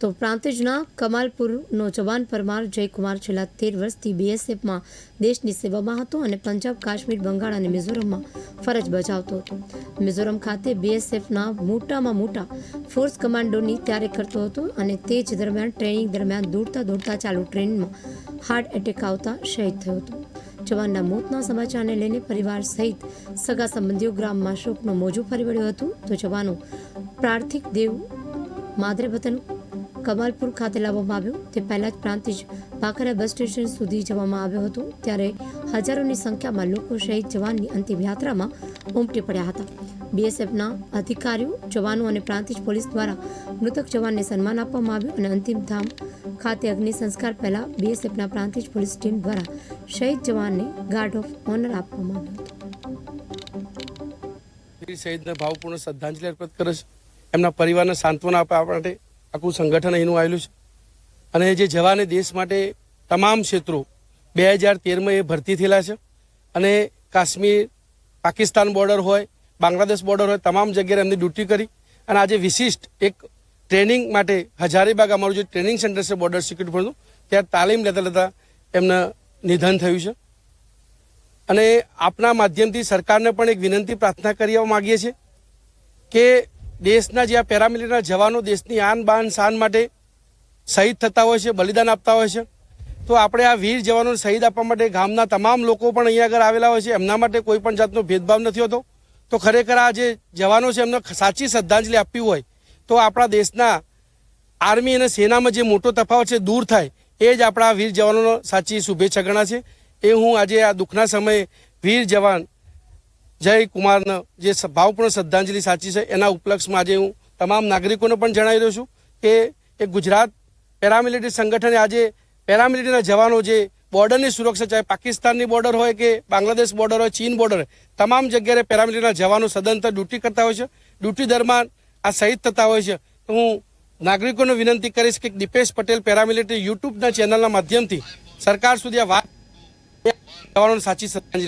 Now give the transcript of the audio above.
તો પ્રાંતિજના કમાલપુરનો જવાન પરમાર જયકુમાર છેલ્લા 13 વર્ષથી બીએસએફમાં દેશની સેવામાં હતો અને પંજાબ, કાશ્મીર, બંગાળ અને મિઝોરમમાં ફરજ બજાવતો હતો. મિઝોરમ ખાતે બીએસએફના મોટામાં મોટા ફોર્સ કમાન્ડોની તૈયારી કરતો હતો અને તે જ દરમિયાન ટ્રેનિંગ દરમિયાન દોડતા ચાલુ ટ્રેનમાં હાર્ટ એટેક આવતા શહીદ થયો હતો. જવાનના મોતના સમાચારને લઈને પરિવાર સહિત સગા સંબંધીઓ ગ્રામમાં શોકનો મોજું ફરી વળ્યો હતો. તો જવાનો પાર્થિવ દેહ માદરે વતન કમાલપુર ખાતે લાવવામાં આવ્યો. તે પહેલા જ પ્રાંતિજ ભાખરા બસ સ્ટેશન સુધી જવામાં આવ્યો હતો. ત્યારે હજારોની સંખ્યામાં લોકો શહીદ જવાનની અંતિમ યાત્રામાં ઉમટી પડ્યા હતા. બીએસએફના અધિકારીઓ, જવાનો અને પ્રાંતિજ પોલીસ દ્વારા મૃતક જવાનને સન્માન આપવામાં આવ્યું અને અંતિમ ધામ ખાતે અગ્નિ સંસ્કાર પહેલા બીએસએફના પ્રાંતિજ પોલીસ ટીમ દ્વારા શહીદ જવાનને ગાર્ડ ઓફ ઓનર આપવામાં આવ્યો હતો. શહીદને ભાવપૂર્ણ શ્રદ્ધાંજલિ અર્પિત કરે છે. એમના પરિવારને સાંત્વના આપવા માટે આખું સંગઠન અહીંનું આવેલું છે અને જે જવાને દેશ માટે તમામ ક્ષેત્રો 2013માં એ ભરતી થયેલા છે અને કાશ્મીર, પાકિસ્તાન બોર્ડર હોય, બાંગ્લાદેશ બોર્ડર હોય, તમામ જગ્યાએ એમની ડ્યુટી કરી અને આજે વિશિષ્ટ એક ટ્રેનિંગ માટે હજારીબાગ અમારું જે ટ્રેનિંગ સેન્ટર છે બોર્ડર સિક્યુરિટી ફોર્સનું, ત્યાં તાલીમ લેતા એમનું નિધન થયું છે. અને આપના માધ્યમથી સરકારને પણ એક વિનંતી પ્રાર્થના કરવા માંગીએ છીએ કે દેશના જે આ પેરામિલિટરીના જવાનો દેશની આન બાન શાન માટે શહીદ થતા હોય છે, બલિદાન આપતા હોય છે, તો આપણે આ વીર જવાનોને શહીદ આપવા માટે ગામના તમામ લોકો પણ અહીંયા આગળ આવેલા હોય છે. એમના માટે કોઈ પણ જાતનો ભેદભાવ નથી હોતો. તો ખરેખર આ જે જવાનો છે એમને સાચી શ્રદ્ધાંજલિ આપવી હોય તો આપણા દેશના આર્મી અને સેનામાં જે મોટો તફાવત છે દૂર થાય, એ જ આપણા વીર જવાનોનો સાચી શુભેચ્છા ગણા છે. એ હું આજે આ દુઃખના સમયે વીર જવાન જય કુમારને જે ભાવપૂર્ણ શ્રદ્ધાંજલિ સાચી છે એના ઉપલક્ષમાં આજે હું તમામ નાગરિકોને પણ જણાવી રહ્યો છું કે એ ગુજરાત પેરામિલિટરી સંગઠને આજે પેરામિલિટરીના જવાનો જે બોર્ડરની સુરક્ષા, ચાહે પાકિસ્તાનની બોર્ડર હોય કે બાંગ્લાદેશ બોર્ડર હોય, ચીન બોર્ડર હોય, તમામ જગ્યાએ પેરામિલિટરીના જવાનો સદંતર ડ્યુટી કરતા હોય છે. ડ્યુટી દરમિયાન આ શહીદ થતા હોય છે. હું નાગરિકોને વિનંતી કરીશ કે દીપેશ પટેલ પેરામિલિટરી યુટ્યુબના ચેનલના માધ્યમથી સરકાર સુધી આ વાત જવાનોને સાચી શ્રદ્ધાંજલિ